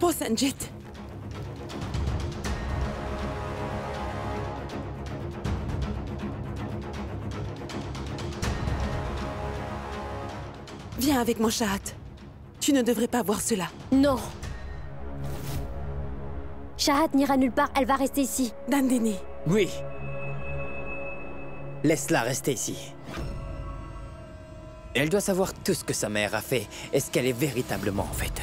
Prosenjit. Viens avec moi, Shahat. Tu ne devrais pas voir cela. Non. Shahat n'ira nulle part, elle va rester ici. Dandini. Oui. Laisse-la rester ici. Elle doit savoir tout ce que sa mère a fait et ce qu'elle est véritablement en fait.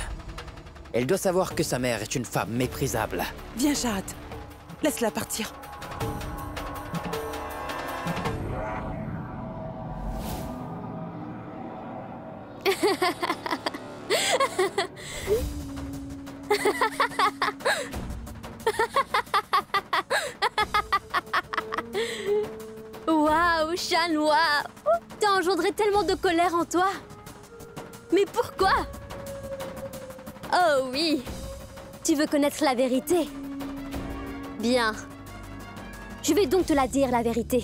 Elle doit savoir que sa mère est une femme méprisable. Viens, Shahat. Laisse-la partir. Waouh, Shan, waouh! T'as engendré tellement de colère en toi. Mais pourquoi? Oh oui! Tu veux connaître la vérité? Bien. Je vais donc te la dire, la vérité.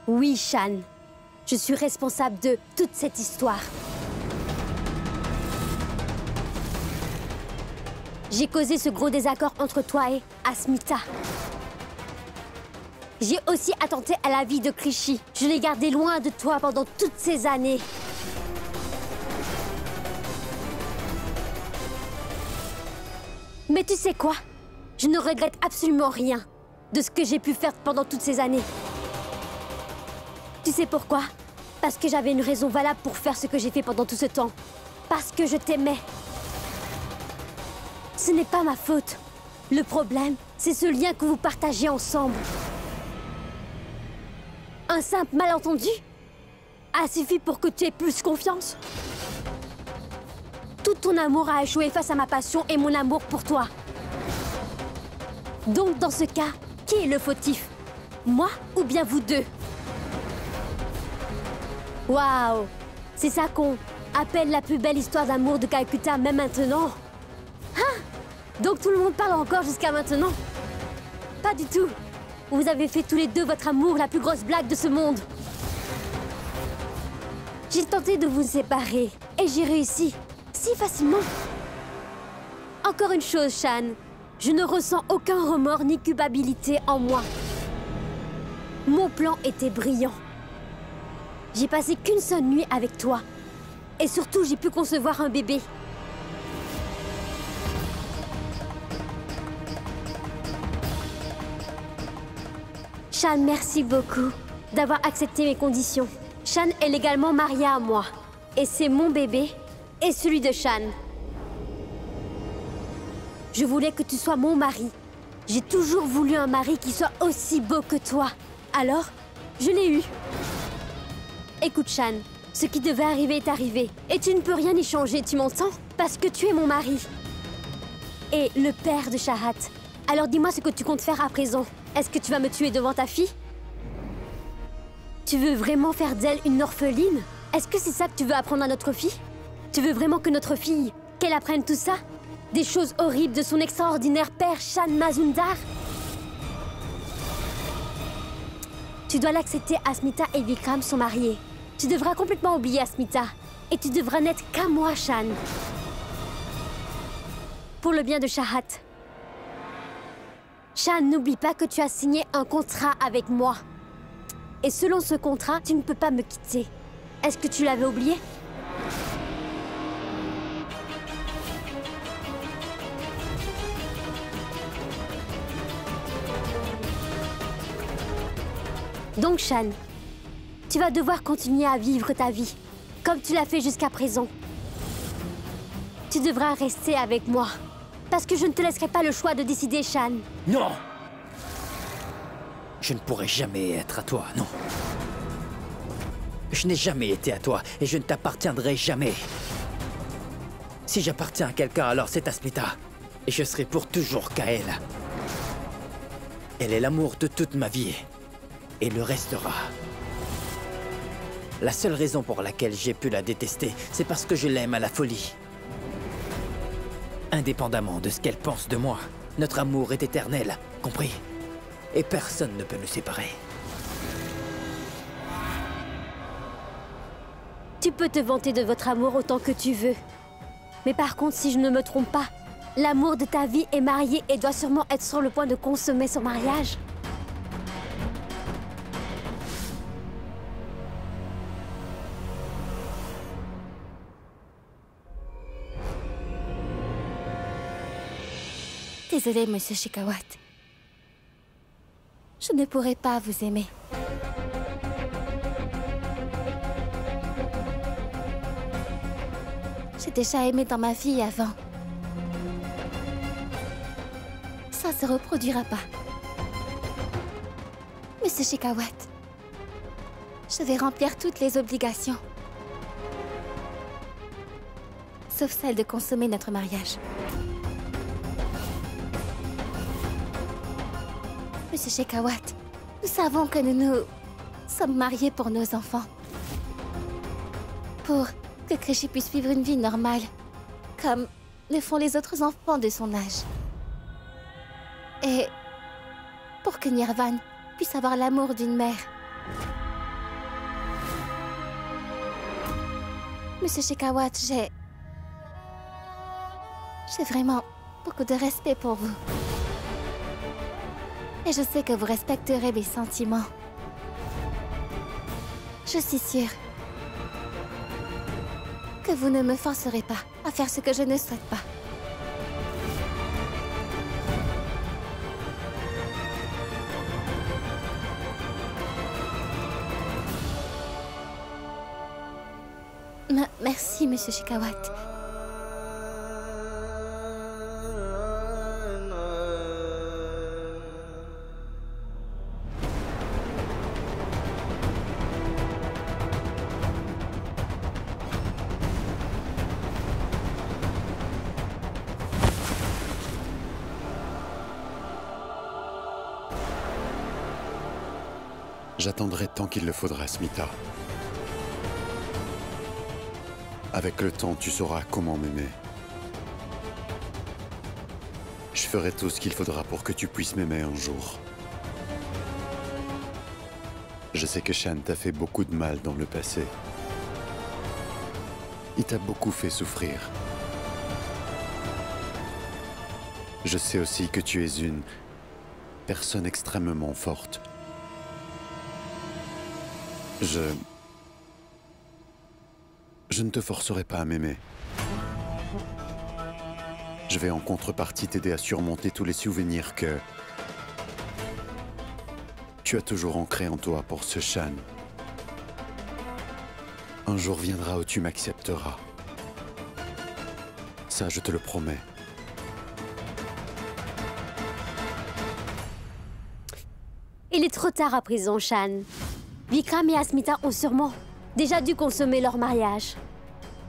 Oui, Shan. Je suis responsable de toute cette histoire. J'ai causé ce gros désaccord entre toi et Asmita. J'ai aussi attenté à la vie de Krishi. Je l'ai gardé loin de toi pendant toutes ces années. Mais tu sais quoi? Je ne regrette absolument rien de ce que j'ai pu faire pendant toutes ces années. Tu sais pourquoi? Parce que j'avais une raison valable pour faire ce que j'ai fait pendant tout ce temps. Parce que je t'aimais. Ce n'est pas ma faute. Le problème, c'est ce lien que vous partagez ensemble. Un simple malentendu a suffi pour que tu aies plus confiance. Tout ton amour a échoué face à ma passion et mon amour pour toi. Donc dans ce cas, qui est le fautif? Moi ou bien vous deux? Waouh! C'est ça qu'on appelle la plus belle histoire d'amour de Calcutta, même maintenant. Hein? Donc tout le monde parle encore jusqu'à maintenant? Pas du tout. Vous avez fait tous les deux votre amour la plus grosse blague de ce monde. J'ai tenté de vous séparer et j'ai réussi si facilement. Encore une chose, Shan. Je ne ressens aucun remords ni culpabilité en moi. Mon plan était brillant. J'ai passé qu'une seule nuit avec toi. Et surtout, j'ai pu concevoir un bébé. Shan, merci beaucoup d'avoir accepté mes conditions. Shan est légalement mariée à moi. Et c'est mon bébé et celui de Shan. Je voulais que tu sois mon mari. J'ai toujours voulu un mari qui soit aussi beau que toi. Alors, je l'ai eu. Écoute, Shan, ce qui devait arriver est arrivé. Et tu ne peux rien y changer, tu m'entends? Parce que tu es mon mari. Et le père de Shahat. Alors dis-moi ce que tu comptes faire à présent. Est-ce que tu vas me tuer devant ta fille? Tu veux vraiment faire d'elle une orpheline? Est-ce que c'est ça que tu veux apprendre à notre fille? Tu veux vraiment que notre fille, qu'elle apprenne tout ça? Des choses horribles de son extraordinaire père Shan Mazumdar? Tu dois l'accepter, Asmita et Vikram sont mariés. Tu devras complètement oublier Asmita. Et tu devras n'être qu'à moi, Shan. Pour le bien de Shahat. Shan, n'oublie pas que tu as signé un contrat avec moi. Et selon ce contrat, tu ne peux pas me quitter. Est-ce que tu l'avais oublié? Donc, Shan, tu vas devoir continuer à vivre ta vie, comme tu l'as fait jusqu'à présent. Tu devras rester avec moi, parce que je ne te laisserai pas le choix de décider, Shan. Non! Je ne pourrai jamais être à toi, non. Je n'ai jamais été à toi et je ne t'appartiendrai jamais. Si j'appartiens à quelqu'un, alors c'est Asmita. Et je serai pour toujours qu'à elle. Elle est l'amour de toute ma vie. Et le restera. La seule raison pour laquelle j'ai pu la détester, c'est parce que je l'aime à la folie. Indépendamment de ce qu'elle pense de moi, notre amour est éternel, compris? Et personne ne peut nous séparer. Tu peux te vanter de votre amour autant que tu veux. Mais par contre, si je ne me trompe pas, l'amour de ta vie est marié et doit sûrement être sur le point de consommer son mariage. Désolée, Monsieur Shekhawat. Je ne pourrai pas vous aimer. J'ai déjà aimé dans ma vie avant. Ça se reproduira pas. Monsieur Shekhawat, je vais remplir toutes les obligations. Sauf celle de consommer notre mariage. Monsieur Shekhawat, nous savons que nous sommes mariés pour nos enfants. Pour que Krishi puisse vivre une vie normale, comme le font les autres enfants de son âge. Et pour que Nirvan puisse avoir l'amour d'une mère. Monsieur Shekhawat, j'ai vraiment beaucoup de respect pour vous. Et je sais que vous respecterez mes sentiments. Je suis sûre que vous ne me forcerez pas à faire ce que je ne souhaite pas. Merci, Monsieur Shekhawat. J'attendrai tant qu'il le faudra, Smita. Avec le temps, tu sauras comment m'aimer. Je ferai tout ce qu'il faudra pour que tu puisses m'aimer un jour. Je sais que Shan t'a fait beaucoup de mal dans le passé. Il t'a beaucoup fait souffrir. Je sais aussi que tu es une personne extrêmement forte. Je ne te forcerai pas à m'aimer. Je vais en contrepartie t'aider à surmonter tous les souvenirs que tu as toujours ancrés en toi pour ce Shan. Un jour viendra où tu m'accepteras. Ça, je te le promets. Il est trop tard à présent, Shan. Vikram et Asmita ont sûrement déjà dû consommer leur mariage.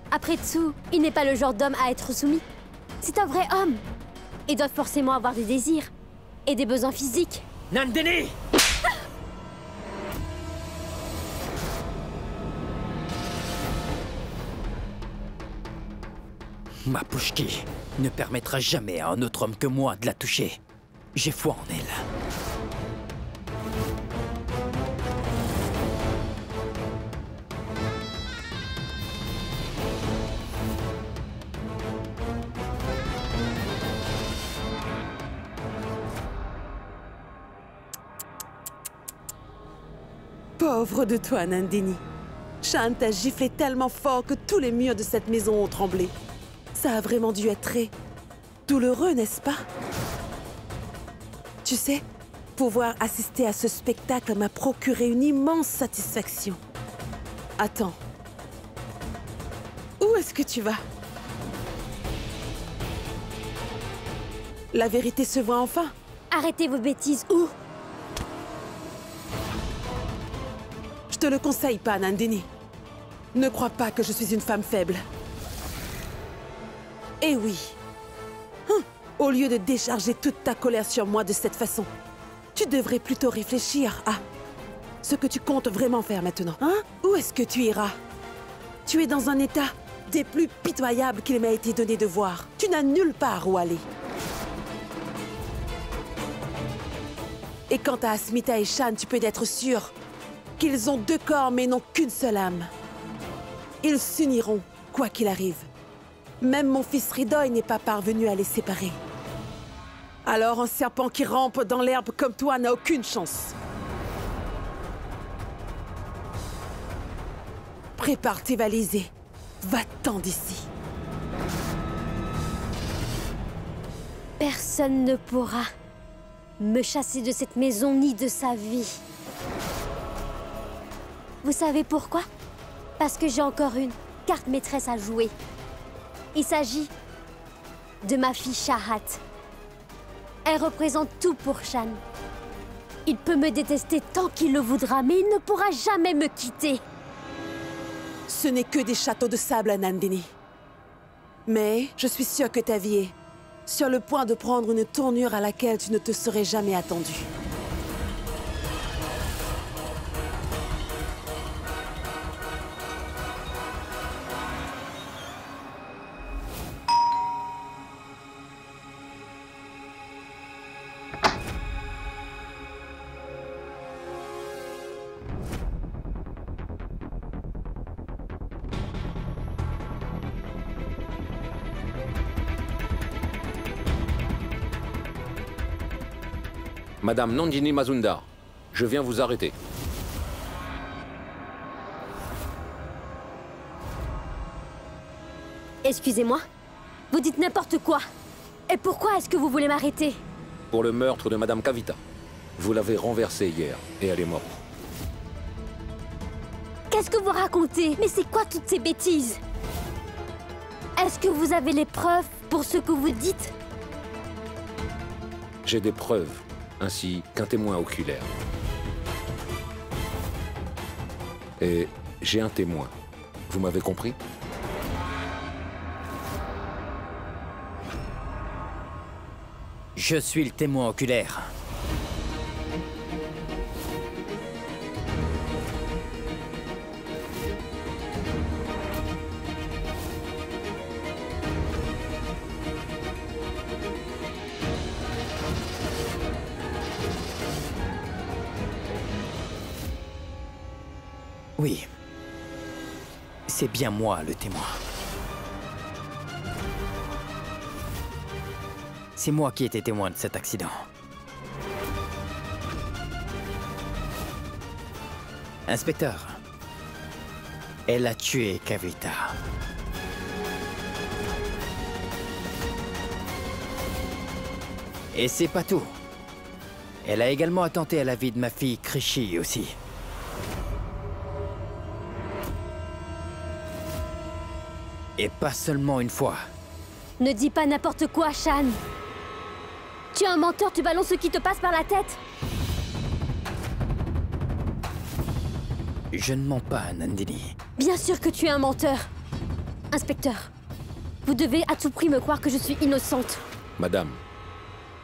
Après tout, il n'est pas le genre d'homme à être soumis. C'est un vrai homme. Il doit forcément avoir des désirs et des besoins physiques. Nandini! Ma Pushki ne permettra jamais à un autre homme que moi de la toucher. J'ai foi en elle. Pauvre de toi, Nandini. Shan t'a giflé tellement fort que tous les murs de cette maison ont tremblé. Ça a vraiment dû être très douloureux, n'est-ce pas? Tu sais, pouvoir assister à ce spectacle m'a procuré une immense satisfaction. Attends. Où est-ce que tu vas? La vérité se voit enfin. Arrêtez vos bêtises, où? Je te le conseille pas, Nandini. Ne crois pas que je suis une femme faible. Eh oui. Au lieu de décharger toute ta colère sur moi de cette façon, tu devrais plutôt réfléchir à ce que tu comptes vraiment faire maintenant. Où est-ce que tu iras? Tu es dans un état des plus pitoyables qu'il m'a été donné de voir. Tu n'as nulle part où aller. Et quant à Asmita et Shan, tu peux être sûr qu'ils ont deux corps mais n'ont qu'une seule âme. Ils s'uniront, quoi qu'il arrive. Même mon fils Ridoy n'est pas parvenu à les séparer. Alors un serpent qui rampe dans l'herbe comme toi n'a aucune chance. Prépare tes valises et va-t'en d'ici. Personne ne pourra me chasser de cette maison ni de sa vie. Vous savez pourquoi? Parce que j'ai encore une carte maîtresse à jouer. Il s'agit de ma fille Shahat. Elle représente tout pour Shan. Il peut me détester tant qu'il le voudra, mais il ne pourra jamais me quitter. Ce n'est que des châteaux de sable à Nandini. Mais je suis sûre que ta vie est sur le point de prendre une tournure à laquelle tu ne te serais jamais attendu. Madame Nandini Mazumdar, je viens vous arrêter. Excusez-moi, vous dites n'importe quoi. Et pourquoi est-ce que vous voulez m'arrêter? Pour le meurtre de Madame Kavita. Vous l'avez renversée hier et elle est morte. Qu'est-ce que vous racontez? Mais c'est quoi toutes ces bêtises? Est-ce que vous avez les preuves pour ce que vous dites? J'ai des preuves, ainsi qu'un témoin oculaire. Et j'ai un témoin. Vous m'avez compris? Je suis le témoin oculaire. Oui. C'est bien moi le témoin. C'est moi qui étais témoin de cet accident. Inspecteur, elle a tué Kavita. Et c'est pas tout. Elle a également attenté à la vie de ma fille Krishi aussi. Et pas seulement une fois. Ne dis pas n'importe quoi, Shan. Tu es un menteur, tu balances ce qui te passe par la tête. Je ne mens pas, Nandini. Bien sûr que tu es un menteur. Inspecteur, vous devez à tout prix me croire que je suis innocente. Madame,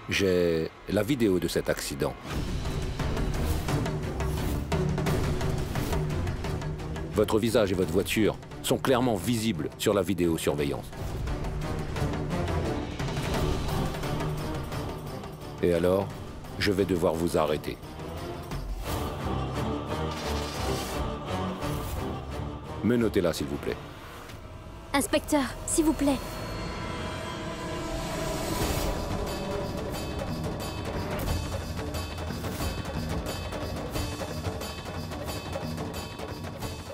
j'ai la vidéo de cet accident. Votre visage et votre voiture sont clairement visibles sur la vidéosurveillance. Et alors, je vais devoir vous arrêter. Menottez-la, s'il vous plaît. Inspecteur, s'il vous plaît.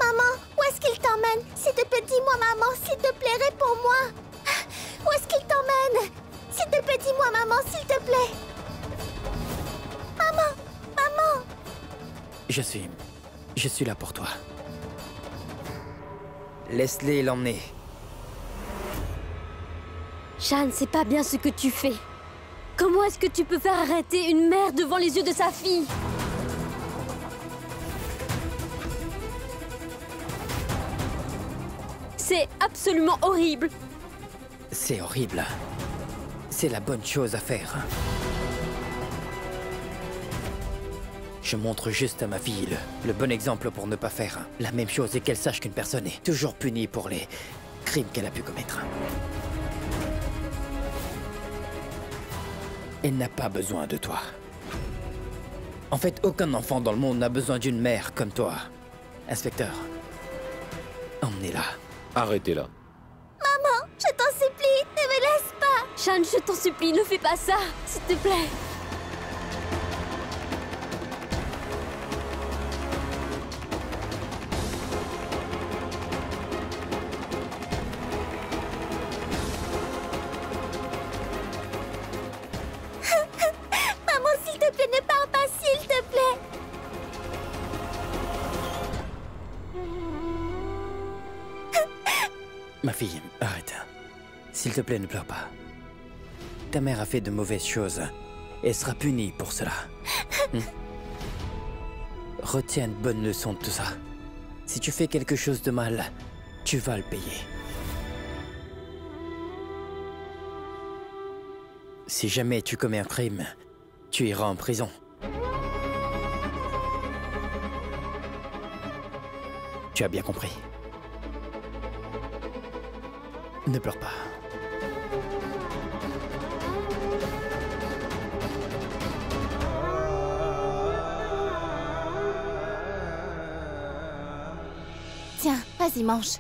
Maman, où est-ce qu'il t'emmène? S'il te plaît, dis-moi, maman, s'il te plaît, réponds-moi. Où est-ce qu'il t'emmène? S'il te plaît, dis-moi, maman, s'il te plaît. Maman, maman. Je suis là pour toi. Laisse-les l'emmener. Shan, c'est pas bien ce que tu fais. Comment est-ce que tu peux faire arrêter une mère devant les yeux de sa fille? C'est absolument horrible. C'est horrible. C'est la bonne chose à faire. Je montre juste à ma fille le bon exemple pour ne pas faire la même chose et qu'elle sache qu'une personne est toujours punie pour les crimes qu'elle a pu commettre. Elle n'a pas besoin de toi. En fait, aucun enfant dans le monde n'a besoin d'une mère comme toi. Inspecteur, emmenez-la. Arrêtez-la. Maman, je t'en supplie. Shan, je t'en supplie, ne fais pas ça, s'il te plaît. Maman, s'il te plaît, ne pars pas, s'il te plaît. Ma fille, arrête. S'il te plaît, ne pleure pas. Ta mère a fait de mauvaises choses et sera punie pour cela. Retiens une bonne leçon de tout ça. Si tu fais quelque chose de mal, tu vas le payer. Si jamais tu commets un crime, tu iras en prison. Tu as bien compris. Ne pleure pas. Tiens, vas-y, mange.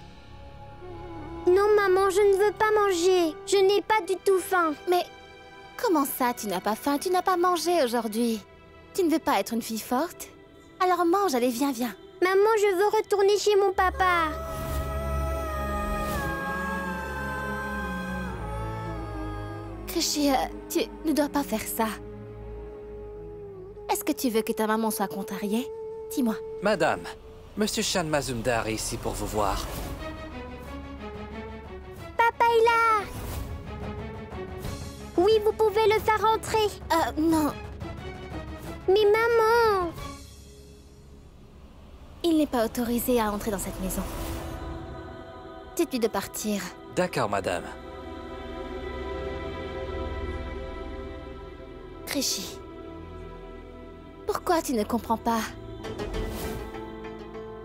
Non, maman, je ne veux pas manger. Je n'ai pas du tout faim. Mais comment ça, tu n'as pas faim? Tu n'as pas mangé aujourd'hui. Tu ne veux pas être une fille forte? Alors mange, allez, viens, viens. Maman, je veux retourner chez mon papa. Krishy, tu ne dois pas faire ça. Est-ce que tu veux que ta maman soit contrariée? Dis-moi. Madame, Monsieur Shan Mazumdar est ici pour vous voir. Papa est là. Oui, vous pouvez le faire entrer. Non. Mais maman... Il n'est pas autorisé à entrer dans cette maison. Dites-lui de partir. D'accord, madame. Krishy, pourquoi tu ne comprends pas?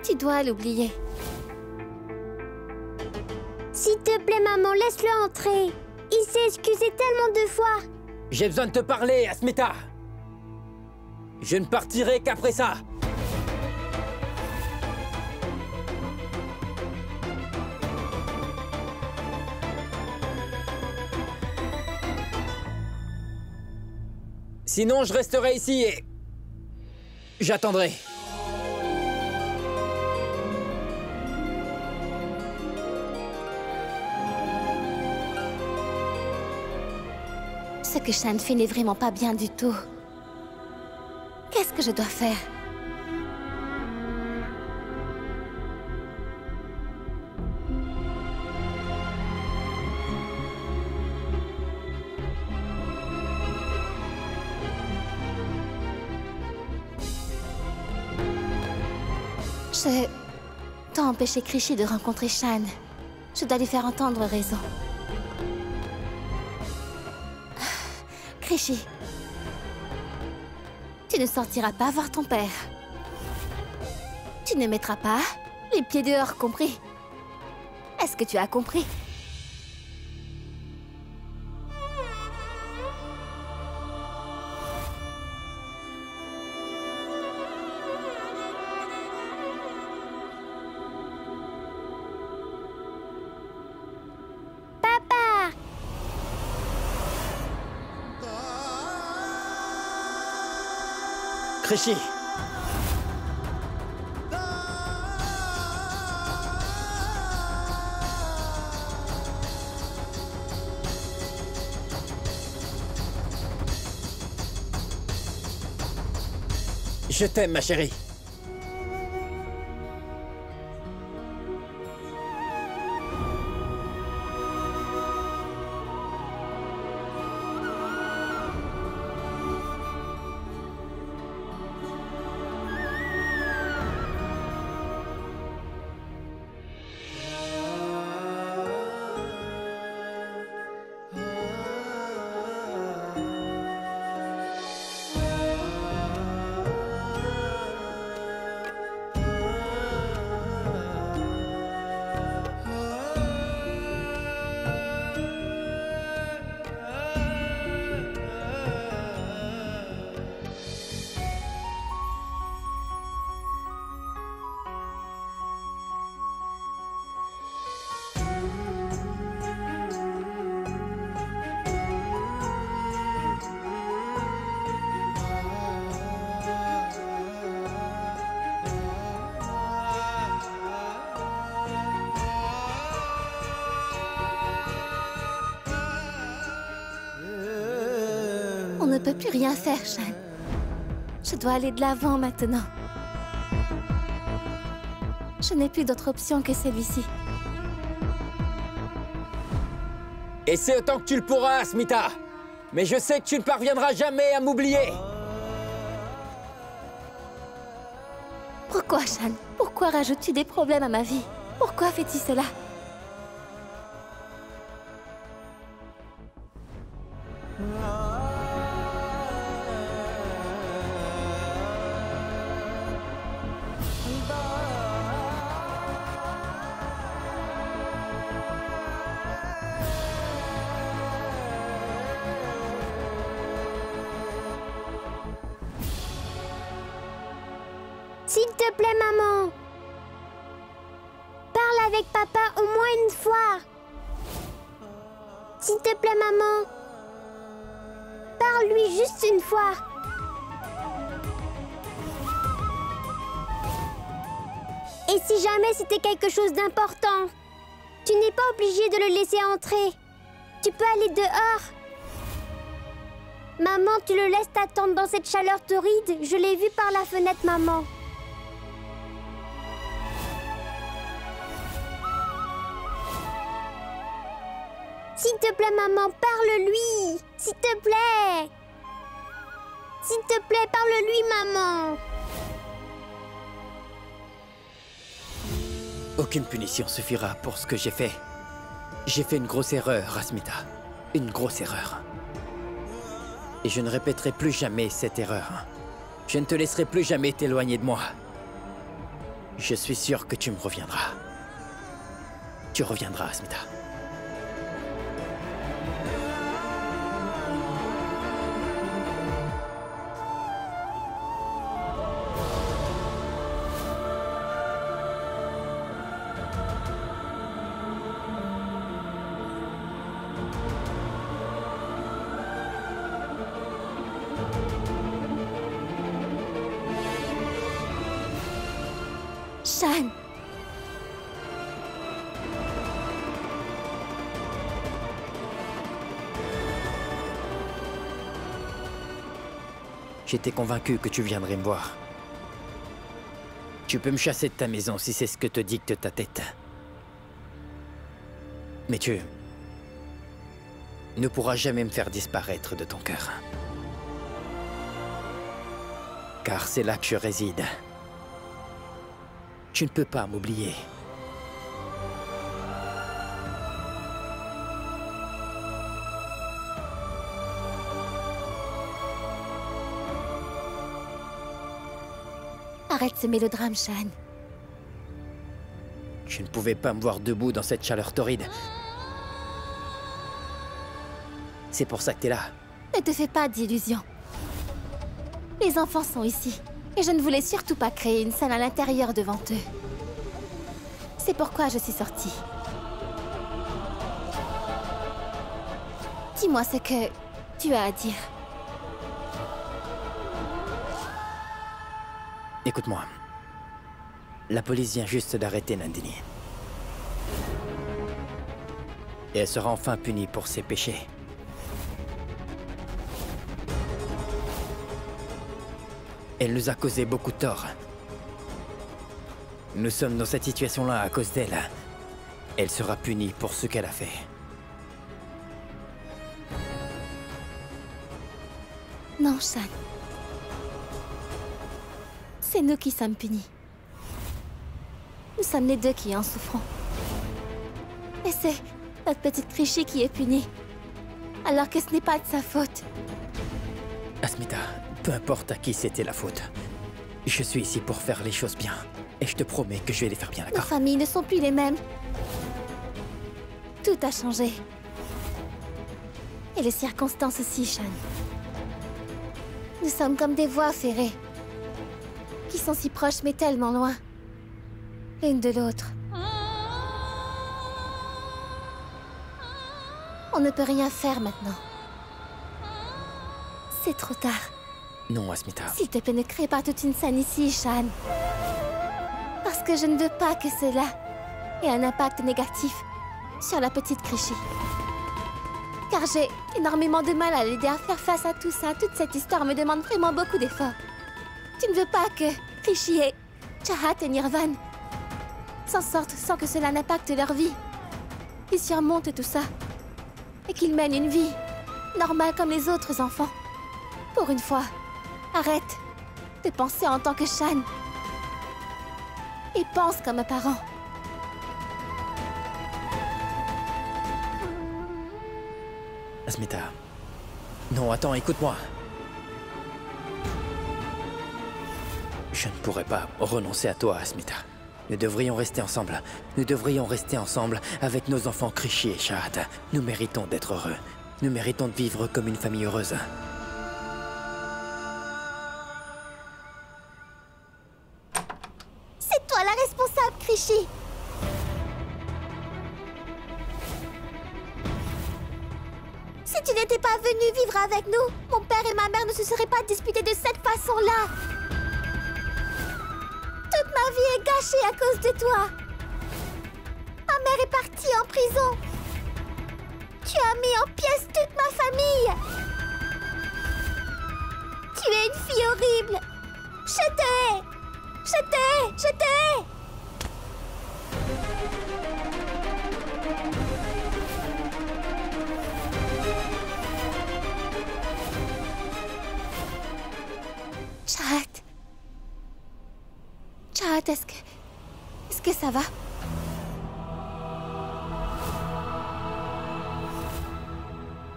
Tu dois l'oublier. S'il te plaît, maman, laisse-le entrer. Il s'est excusé tellement de fois. J'ai besoin de te parler, Asmita. Je ne partirai qu'après ça. Sinon, je resterai ici et... j'attendrai. Ce que Shan fait n'est vraiment pas bien du tout. Qu'est-ce que je dois faire? Je dois empêcher Krishy de rencontrer Shan. Je dois lui faire entendre raison. Krishy, tu ne sortiras pas voir ton père. Tu ne mettras pas les pieds dehors, compris? Est-ce que tu as compris? Papa! Krishy. Je t'aime, ma chérie. ne peut plus rien faire, Shan. Je dois aller de l'avant maintenant. Je n'ai plus d'autre option que celui-ci. Essaie autant que tu le pourras, Asmita. Mais je sais que tu ne parviendras jamais à m'oublier. Pourquoi, Shan? Pourquoi rajoutes-tu des problèmes à ma vie? Pourquoi fais-tu cela? S'il te plaît, maman. Parle avec papa au moins une fois. S'il te plaît, maman. Parle-lui juste une fois. Et si jamais c'était quelque chose d'important, tu n'es pas obligé de le laisser entrer. Tu peux aller dehors. Maman, tu le laisses t'attendre dans cette chaleur torride. Je l'ai vu par la fenêtre, maman. S'il te plaît, maman, parle-lui. S'il te plaît. S'il te plaît, parle-lui, maman. Aucune punition suffira pour ce que j'ai fait. J'ai fait une grosse erreur, Asmita. Une grosse erreur. Et je ne répéterai plus jamais cette erreur. Je ne te laisserai plus jamais t'éloigner de moi. Je suis sûr que tu me reviendras. Tu reviendras, Asmita. Shan! J'étais convaincu que tu viendrais me voir. Tu peux me chasser de ta maison si c'est ce que te dicte ta tête. Mais tu ne pourras jamais me faire disparaître de ton cœur. Car c'est là que je réside. Tu ne peux pas m'oublier. Arrête ce mélodrame, Shan. Tu ne pouvais pas me voir debout dans cette chaleur torride. C'est pour ça que t'es là. Ne te fais pas d'illusions. Les enfants sont ici. Et je ne voulais surtout pas créer une scène à l'intérieur devant eux. C'est pourquoi je suis sortie. Dis-moi ce que tu as à dire. Écoute-moi. La police vient juste d'arrêter Nandini. Et elle sera enfin punie pour ses péchés. Elle nous a causé beaucoup de tort. Nous sommes dans cette situation-là à cause d'elle. Elle sera punie pour ce qu'elle a fait. Non, Shan. C'est nous qui sommes punis. Nous sommes les deux qui en souffrons. Et c'est notre petite Krishi qui est punie. Alors que ce n'est pas de sa faute. Asmita, peu importe à qui c'était la faute. Je suis ici pour faire les choses bien. Et je te promets que je vais les faire bien, Nos d'accord? familles ne sont plus les mêmes. Tout a changé. Et les circonstances aussi, Shan. Nous sommes comme des voies ferrées. Qui sont si proches mais tellement loin. L'une de l'autre. On ne peut rien faire maintenant. C'est trop tard. Non, Asmita. S'il te plaît, ne crée pas toute une scène ici, Shan. Parce que je ne veux pas que cela ait un impact négatif sur la petite Krishi. car j'ai énormément de mal à l'aider à faire face à tout ça. Toute cette histoire me demande vraiment beaucoup d'efforts. Tu ne veux pas que Rishi et Chahat et Nirvan s'en sortent sans que cela n'impacte leur vie. Ils surmontent tout ça et qu'ils mènent une vie normale comme les autres enfants. Pour une fois, arrête de penser en tant que Shan et pense comme un parent. Asmita. Non, attends, écoute-moi. Je ne pourrais pas renoncer à toi, Asmita. Nous devrions rester ensemble. Nous devrions rester ensemble avec nos enfants Krishi et Chahat. Nous méritons d'être heureux. Nous méritons de vivre comme une famille heureuse. C'est toi la responsable, Krishi. Si tu n'étais pas venu vivre avec nous, mon père et ma mère ne se seraient pas disputés de cette façon-là. Toute ma vie est gâchée à cause de toi. Ma mère est partie en prison. Tu as mis en pièces toute ma famille. Tu es une fille horrible. Je te hais. Je te hais. Je te hais. Chahat. Chahat, est-ce que ça va?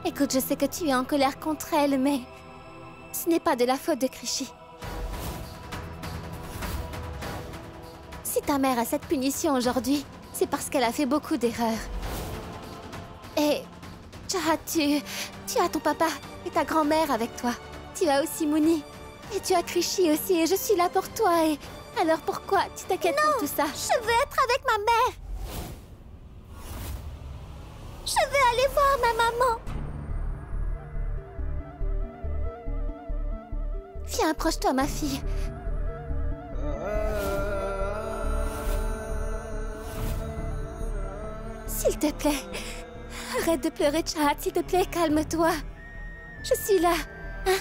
Écoute, je sais que tu es en colère contre elle, mais ce n'est pas de la faute de Krishi. Si ta mère a cette punition aujourd'hui, c'est parce qu'elle a fait beaucoup d'erreurs. Et Chahat, tu as ton papa et ta grand-mère avec toi. Tu as aussi Muni. Et tu as Krishi aussi, et je suis là pour toi, et... Alors pourquoi tu t'inquiètes pour tout ça? Je veux être avec ma mère. Je veux aller voir ma maman. Viens, approche-toi, ma fille. S'il te plaît, arrête de pleurer, Chahat, s'il te plaît, calme-toi. Je suis là, hein?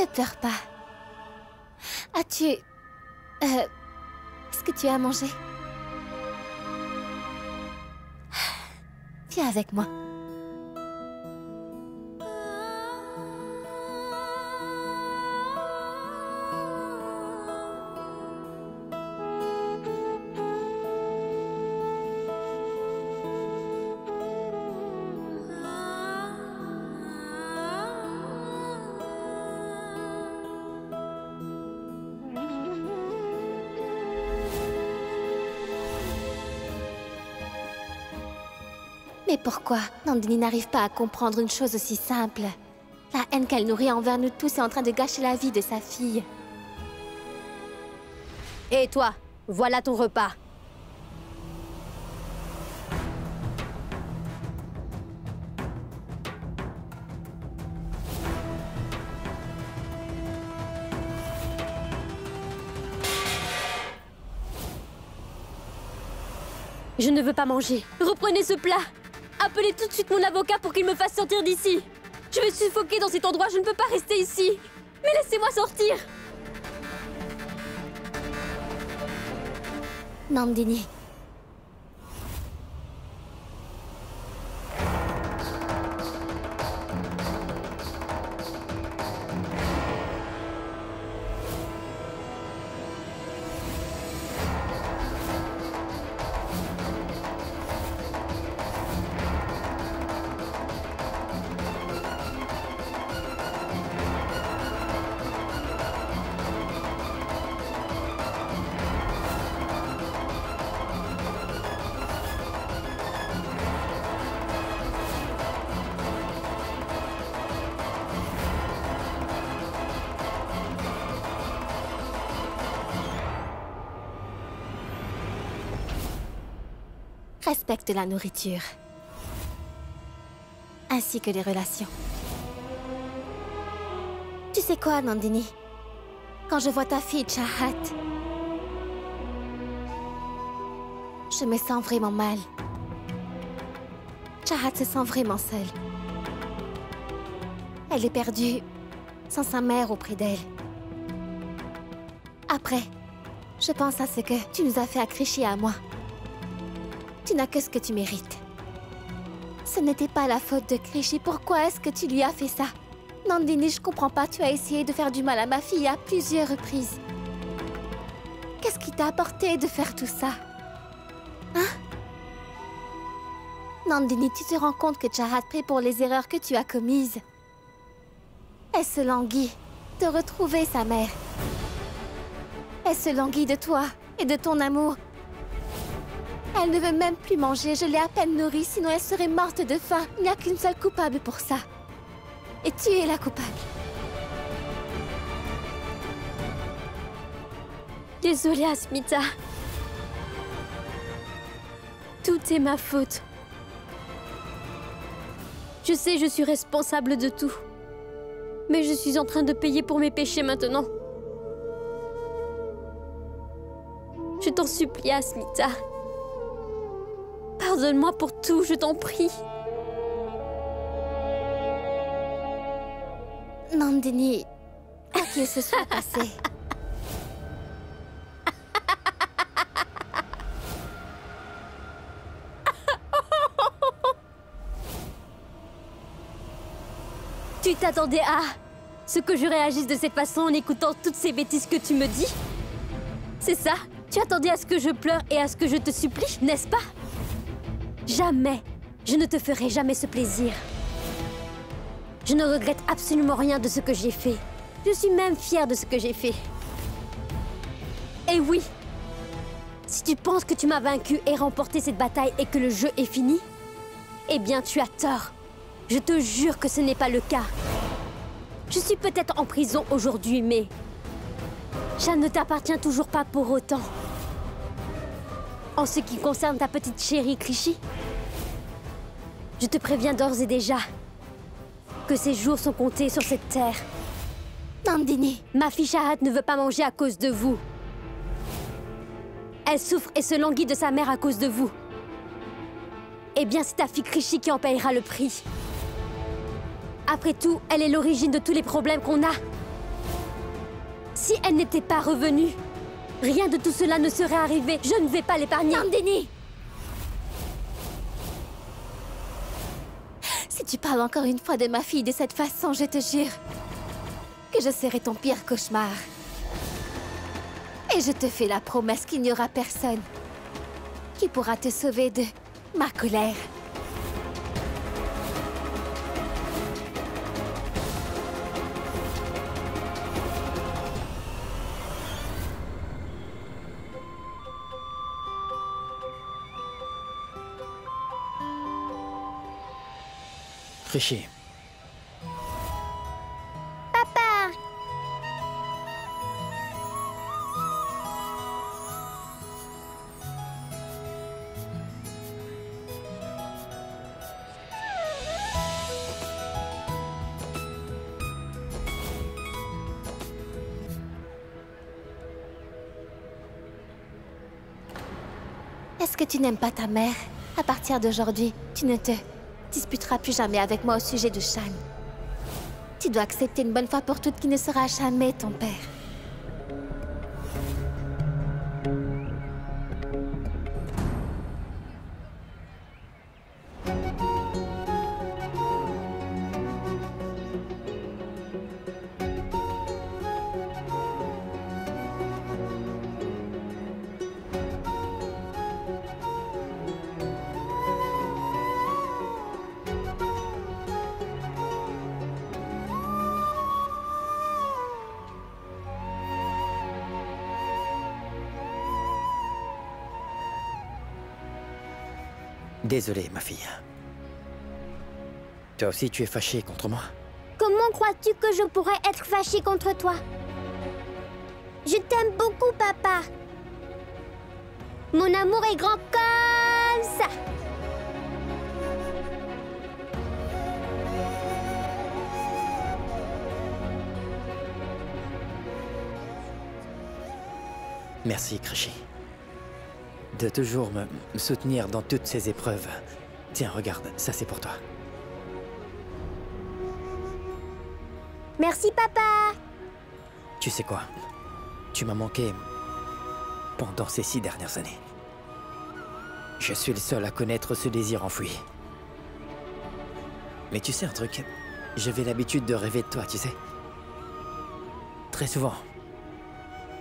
Ne pleure pas. As-tu... Est-ce que tu as mangé? Viens avec moi. Mais pourquoi Nandini n'arrive pas à comprendre une chose aussi simple? La haine qu'elle nourrit envers nous tous est en train de gâcher la vie de sa fille. Et toi, voilà ton repas. Je ne veux pas manger. Reprenez ce plat. Appelez tout de suite mon avocat pour qu'il me fasse sortir d'ici. Je vais suffoquer dans cet endroit, je ne peux pas rester ici. Mais laissez-moi sortir. Nandini. Respecte la nourriture. ainsi que les relations. Tu sais quoi, Nandini? Quand je vois ta fille Chahat, je me sens vraiment mal. Chahat se sent vraiment seule. Elle est perdue, sans sa mère auprès d'elle. Après, je pense à ce que tu nous as fait à Krishi et à moi. Tu n'as que ce que tu mérites. Ce n'était pas la faute de Krishi. Pourquoi est-ce que tu lui as fait ça? Nandini, je comprends pas. Tu as essayé de faire du mal à ma fille à plusieurs reprises. Qu'est-ce qui t'a apporté de faire tout ça? Hein? Nandini, tu te rends compte que Chahat prie pour les erreurs que tu as commises. Elle se languit de retrouver sa mère. Elle se languit de toi et de ton amour. Elle ne veut même plus manger, je l'ai à peine nourrie, sinon elle serait morte de faim. Il n'y a qu'une seule coupable pour ça. Et tu es la coupable. Désolée, Asmita. Tout est ma faute. Je sais, je suis responsable de tout. Mais je suis en train de payer pour mes péchés maintenant. Je t'en supplie, Asmita. Pardonne-moi pour tout, je t'en prie. Nandini, quoi qu'il se soit passé. Tu t'attendais à ce que je réagisse de cette façon en écoutant toutes ces bêtises que tu me dis? C'est ça? Tu attendais à ce que je pleure et à ce que je te supplie, n'est-ce pas? Jamais. Je ne te ferai jamais ce plaisir. Je ne regrette absolument rien de ce que j'ai fait. Je suis même fière de ce que j'ai fait. Et oui, si tu penses que tu m'as vaincu et remporté cette bataille et que le jeu est fini, eh bien tu as tort. Je te jure que ce n'est pas le cas. Je suis peut-être en prison aujourd'hui, mais Shan ne t'appartient toujours pas pour autant. En ce qui concerne ta petite chérie Krishi, je te préviens d'ores et déjà que ses jours sont comptés sur cette terre. Nandini, Ma fille Chahat ne veut pas manger à cause de vous. Elle souffre et se languit de sa mère à cause de vous. Eh bien, c'est ta fille Krishi qui en payera le prix. Après tout, elle est l'origine de tous les problèmes qu'on a. Si elle n'était pas revenue, rien de tout cela ne serait arrivé. Je ne vais pas l'épargner. Nandini! Si tu parles encore une fois de ma fille de cette façon, je te jure que je serai ton pire cauchemar. Et je te fais la promesse qu'il n'y aura personne qui pourra te sauver de ma colère. Krishi. Papa! Est-ce que tu n'aimes pas ta mère? À partir d'aujourd'hui, tu ne te disputeras plus jamais avec moi au sujet de Shan. Tu dois accepter une bonne fois pour toutes qu'il ne sera jamais ton père. Désolé, ma fille. Toi aussi, tu es fâchée contre moi? Comment crois-tu que je pourrais être fâchée contre toi? Je t'aime beaucoup, papa. Mon amour est grand comme ça. Merci, Krishi. De toujours me soutenir dans toutes ces épreuves. Tiens, regarde, ça c'est pour toi. Merci, papa. Tu sais quoi? Tu m'as manqué pendant ces 6 dernières années. Je suis le seul à connaître ce désir enfoui. Mais tu sais un truc? J'avais l'habitude de rêver de toi, tu sais. Très souvent.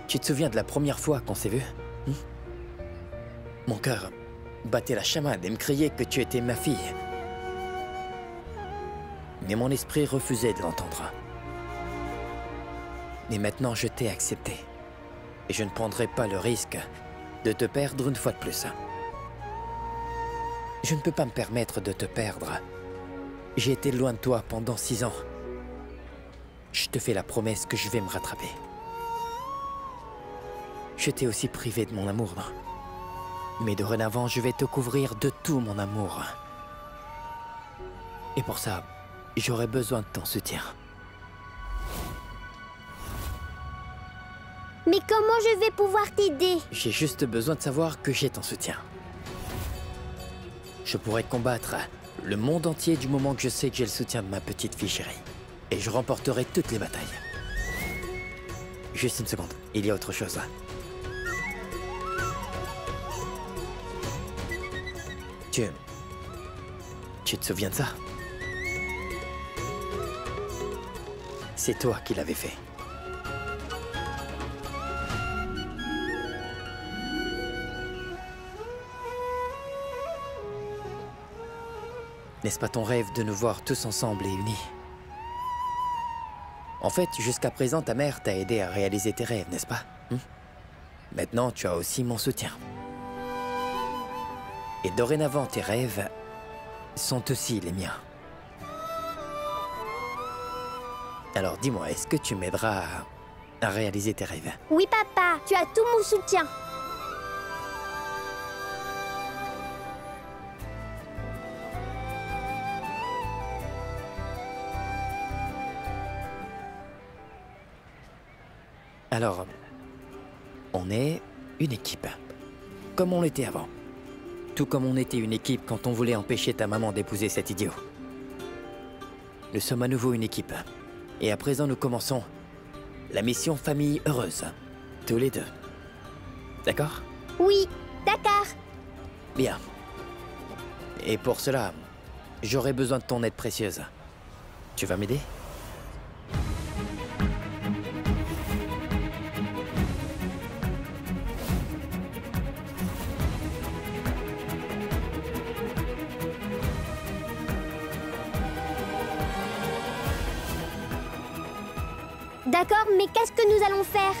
Tu te souviens de la première fois qu'on s'est vus? Mon cœur battait la chamade et me criait que tu étais ma fille. Mais mon esprit refusait de l'entendre. Mais maintenant, je t'ai accepté. Et je ne prendrai pas le risque de te perdre une fois de plus. Je ne peux pas me permettre de te perdre. J'ai été loin de toi pendant 6 ans. Je te fais la promesse que je vais me rattraper. Je t'ai aussi privé de mon amour, non? Mais dorénavant, je vais te couvrir de tout mon amour. Et pour ça, j'aurai besoin de ton soutien. Mais comment je vais pouvoir t'aider? J'ai juste besoin de savoir que j'ai ton soutien. Je pourrais combattre le monde entier du moment que je sais que j'ai le soutien de ma petite fille chérie. Et je remporterai toutes les batailles. Juste une seconde, il y a autre chose là. Tu te souviens de ça? C'est toi qui l'avais fait. N'est-ce pas ton rêve de nous voir tous ensemble et unis? En fait, jusqu'à présent, ta mère t'a aidé à réaliser tes rêves, n'est-ce pas? Maintenant, tu as aussi mon soutien. Et dorénavant, tes rêves sont aussi les miens. Alors dis-moi, est-ce que tu m'aideras à réaliser tes rêves? Oui, papa, tu as tout mon soutien. Alors, on est une équipe, comme on l'était avant. Tout comme on était une équipe quand on voulait empêcher ta maman d'épouser cet idiot. Nous sommes à nouveau une équipe. Et à présent, nous commençons la mission famille heureuse. Tous les deux. D'accord? Oui, d'accord. Bien. Et pour cela, j'aurai besoin de ton aide précieuse. Tu vas m'aider? D'accord, mais qu'est-ce que nous allons faire?